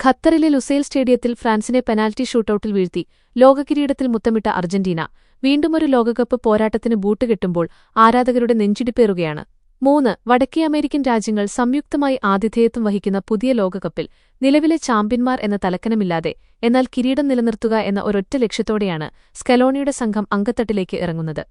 ഖത്തറിലെ ലുസൈൽ സ്റ്റേഡിയത്തിൽ ഫ്രാൻസിനെ പെനാൽറ്റി ഷൂട്ടൌട്ടിൽ വീഴ്ത്തി ലോകകിരീടത്തിൽ മുത്തമിട്ട അർജന്റീന വീണ്ടുമൊരു ലോകകപ്പ് പോരാട്ടത്തിന് ബൂട്ടുകെട്ടുമ്പോൾ ആരാധകരുടെ നെഞ്ചിടിപ്പേറുകയാണ്. 3 വടക്കേ അമേരിക്കൻ രാജ്യങ്ങൾ സംയുക്തമായി ആതിഥേയത്വം വഹിക്കുന്ന പുതിയ ലോകകപ്പിൽ നിലവിലെ ചാമ്പ്യന്മാർ എന്ന തലക്കനമില്ലാതെ എന്നാൽ കിരീടം നിലനിർത്തുക എന്ന ഒരൊറ്റ ലക്ഷ്യത്തോടെയാണ് സ്കലോണിയുടെ സംഘം അങ്കത്തട്ടിലേക്ക് ഇറങ്ങുന്നത്.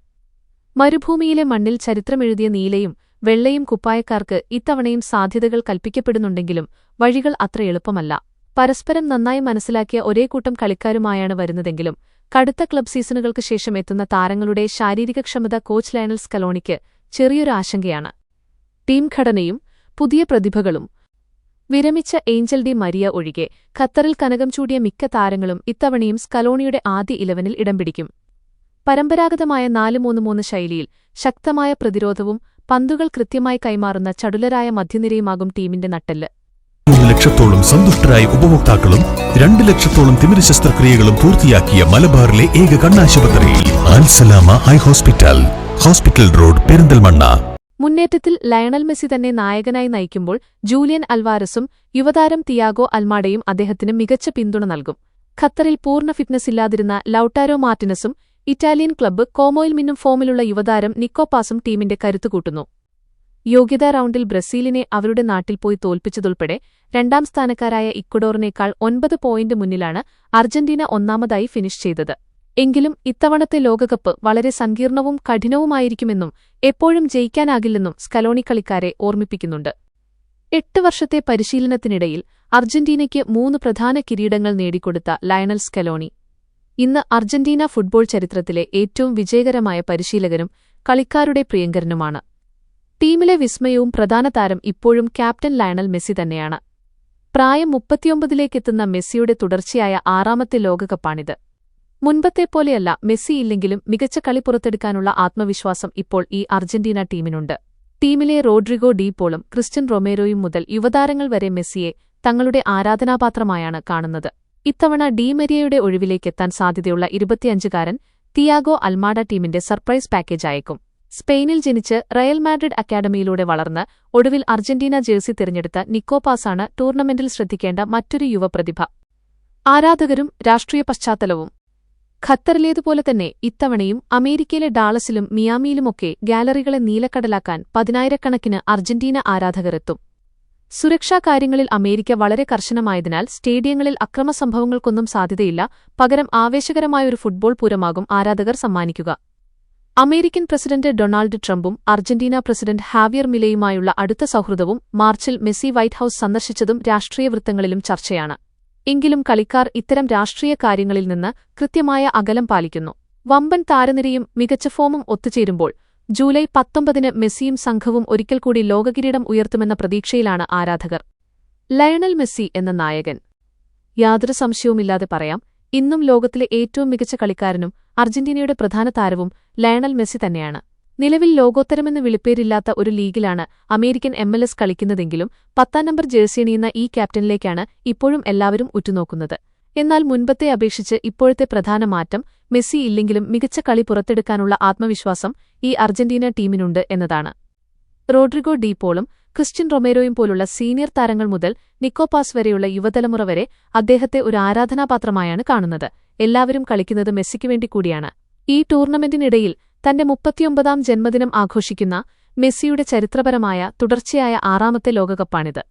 മരുഭൂമിയിലെ മണ്ണിൽ ചരിത്രമെഴുതിയ നീലയും വെള്ളയും കുപ്പായക്കാർക്ക് ഇത്തവണയും സാധ്യതകൾ കൽപ്പിക്കപ്പെടുന്നുണ്ടെങ്കിലും വഴികൾ അത്ര എളുപ്പമല്ല. പരസ്പരം നന്നായി മനസ്സിലാക്കിയ ഒരേ കൂട്ടം കളിക്കാരുമായാണ് വരുന്നതെങ്കിലും കടുത്ത ക്ലബ് സീസണുകൾക്ക് ശേഷം എത്തുന്ന താരങ്ങളുടെ ശാരീരികക്ഷമത കോച്ച് ലയണൽ സ്കലോണിക്ക് ചെറിയൊരു ആശങ്കയാണ്. ടീം ഘടനയും പുതിയ പ്രതിഭകളും വിരമിച്ച ഏഞ്ചൽ ഡി മരിയ ഒഴികെ ഖത്തറിൽ കനകം ചൂടിയ മിക്ക താരങ്ങളും ഇത്തവണയും സ്കലോണിയുടെ ആദ്യ 11-ൽ ഇടം പിടിക്കും. പരമ്പരാഗതമായ 4-3-3 ശൈലിയിൽ ശക്തമായ പ്രതിരോധവും പന്തുകൾ കൃത്യമായി കൈമാറുന്ന ചടുലരായ മധ്യനിരയുമാകും ടീമിന്റെ നട്ടെല്ല്. 3 ലക്ഷത്തോളം സന്തുഷ്ടരായ ഉപഭോക്താക്കളും 2 ലക്ഷത്തോളം തിമിര ശസ്ത്രക്രിയകളും പൂർത്തിയാക്കിയ മലബാറിലെ ഏക കണ്ണാശുപത്രി Al Salama high hospital, hospital road, Perinthalmanna. മുന്നേറ്റത്തിൽ ലയണൽ മെസ്സി തന്നെ നായകനായി നയിക്കുമ്പോൾ ജൂലിയൻ അൽവാരസും യുവതാരം തിയാഗോ അൽമാഡയും അദ്ദേഹത്തിന് മികച്ച പിന്തുണ നൽകും. ഖത്തറിൽ പൂർണ്ണ ഫിറ്റ്നസ് ഇല്ലാതിരുന്ന ലൌട്ടാരോ മാർട്ടിനസും ഇറ്റാലിയൻ ക്ലബ്ബ് കോമോയിൽ മിന്നും ഫോമിലുള്ള യുവതാരം നിക്കോ പാസും ടീമിന്റെ കരുത്തുകൂട്ടുന്നു. യോഗ്യതാ റൗണ്ടിൽ ബ്രസീലിനെ അവരുടെ നാട്ടിൽ പോയി തോൽപ്പിച്ചതുൾപ്പെടെ 2ാം സ്ഥാനക്കാരായ ഇക്വഡോറിനേക്കാൾ 9 പോയിന്റ് മുന്നിലാണ് അർജന്റീന ഒന്നാമതായി ഫിനിഷ് ചെയ്തത്. എങ്കിലും ഇത്തവണത്തെ ലോകകപ്പ് വളരെ സങ്കീർണവും കഠിനവുമായിരിക്കുമെന്നും എപ്പോഴും ജയിക്കാനാകില്ലെന്നും സ്കലോണി കളിക്കാരെ ഓർമ്മിപ്പിക്കുന്നുണ്ട്. 8 വർഷത്തെ പരിശീലനത്തിനിടയിൽ അർജന്റീനയ്ക്ക് 3 പ്രധാന കിരീടങ്ങൾ നേടിക്കൊടുത്ത ലയണൽ സ്കലോണി ഇന്ന് അർജന്റീന ഫുട്ബോൾ ചരിത്രത്തിലെ ഏറ്റവും വിജയകരമായ പരിശീലകനും കളിക്കാരുടെ പ്രിയങ്കരനുമാണ്. ടീമിലെ വിസ്മയവും പ്രധാന താരം ഇപ്പോഴും ക്യാപ്റ്റൻ ലയണൽ മെസ്സി തന്നെയാണ്. പ്രായം 39-ലേക്കെത്തുന്ന മെസ്സിയുടെ തുടർച്ചയായ 6ാമത്തെ ലോകകപ്പാണിത്. മുൻപത്തെപ്പോലെയല്ല മെസ്സി ഇല്ലെങ്കിലും മികച്ച കളി പുറത്തെടുക്കാനുള്ള ആത്മവിശ്വാസം ഇപ്പോൾ ഈ അർജന്റീന ടീമിനുണ്ട്. ടീമിലെ റോഡ്രിഗോ ഡി പോളും ക്രിസ്റ്റ്യൻ റൊമേരോയും മുതൽ യുവതാരങ്ങൾ വരെ മെസ്സിയെ തങ്ങളുടെ ആരാധനാപാത്രമായാണ് കാണുന്നത്. ഇത്തവണ ഡി മരിയയുടെ ഒഴിവിലേക്കെത്താൻ സാധ്യതയുള്ള 25-കാരൻ തിയാഗോ അൽമാഡ ടീമിന്റെ സർപ്രൈസ് പാക്കേജ് അയക്കും. സ്പെയിനിൽ ജനിച്ച് റയൽ മാഡ്രിഡ് അക്കാഡമിയിലൂടെ വളർന്ന് ഒടുവിൽ അർജന്റീന ജേഴ്സി തിരഞ്ഞെടുത്ത നിക്കോ പാസാണ് ടൂർണമെന്റിൽ ശ്രദ്ധിക്കേണ്ട മറ്റൊരു യുവപ്രതിഭ. ആരാധകരും രാഷ്ട്രീയ പശ്ചാത്തലവും ഖത്തറിലേതുപോലെ തന്നെ ഇത്തവണയും അമേരിക്കയിലെ ഡാളസിലും മിയാമിയിലുമൊക്കെ ഗാലറികളെ നീലക്കടലാക്കാൻ 10,000-കണക്കിന് അർജന്റീന ആരാധകർ എത്തും. സുരക്ഷാ കാര്യങ്ങളിൽ അമേരിക്ക വളരെ കർശനമായതിനാൽ സ്റ്റേഡിയങ്ങളിൽ അക്രമസംഭവങ്ങൾക്കൊന്നും സാധ്യതയില്ല. പകരം ആവേശകരമായൊരു ഫുട്ബോൾ പൂരമാകും ആരാധകർ സമ്മാനിക്കുക. അമേരിക്കൻ പ്രസിഡന്റ് ഡൊണാൾഡ് ട്രംപും അർജന്റീന പ്രസിഡന്റ് ഹാവിയർ മിലെയുമായുള്ള അടുത്ത സൗഹൃദവും മാർച്ചിൽ മെസ്സി വൈറ്റ് ഹൌസ് സന്ദർശിച്ചതും രാഷ്ട്രീയ വൃത്തങ്ങളിലും ചർച്ചയാണ്. എങ്കിലും കളിക്കാർ ഇത്തരം രാഷ്ട്രീയ കാര്യങ്ങളിൽ നിന്ന് കൃത്യമായ അകലം പാലിക്കുന്നു. വമ്പൻ താരനിരയും മികച്ച ഫോമും ഒത്തുചേരുമ്പോൾ ജൂലൈ 19-ന് മെസ്സിയും സംഘവും ഒരിക്കൽ കൂടി ലോകകിരീടം ഉയർത്തുമെന്ന പ്രതീക്ഷയിലാണ് ആരാധകർ. ലയണൽ മെസ്സി എന്ന നായകൻ യാതൊരു സംശയവുമില്ലാതെ പറയാം, ഇന്നും ലോകത്തിലെ ഏറ്റവും മികച്ച കളിക്കാരനും അർജന്റീനയുടെ പ്രധാന താരവും ലയണൽ മെസ്സി തന്നെയാണ്. നിലവിൽ ലോകോത്തരമെന്ന് വിളിപ്പേരില്ലാത്ത ഒരു ലീഗിലാണ് അമേരിക്കൻ MLS കളിക്കുന്നതെങ്കിലും 10ാം നമ്പർ ജേഴ്സിയണിയുന്ന ഈ ക്യാപ്റ്റനിലേക്കാണ് ഇപ്പോഴും എല്ലാവരും ഉറ്റുനോക്കുന്നത്. എന്നാൽ മുൻപത്തെ അപേക്ഷിച്ച് ഇപ്പോഴത്തെ പ്രധാന മാറ്റം മെസ്സി ഇല്ലെങ്കിലും മികച്ച കളി പുറത്തെടുക്കാനുള്ള ആത്മവിശ്വാസം ഈ അർജന്റീന ടീമിനുണ്ട് എന്നതാണ്. റോഡ്രിഗോ ഡി പോളും ക്രിസ്റ്റ്യൻ റൊമേരോയും പോലുള്ള സീനിയർ താരങ്ങൾ മുതൽ നിക്കോ പാസ് വരെയുള്ള യുവതലമുറ വരെ അദ്ദേഹത്തെ ഒരു ആരാധനാപാത്രമായാണ് കാണുന്നത്. എല്ലാവരും കളിക്കുന്നത് മെസ്സിക്കുവേണ്ടി കൂടിയാണ്. ഈ ടൂർണമെന്റിനിടയിൽ തന്റെ 39ാം ജന്മദിനം ആഘോഷിക്കുന്ന മെസ്സിയുടെ ചരിത്രപരമായ തുടർച്ചയായ 6ാമത്തെ ലോകകപ്പാണിത്.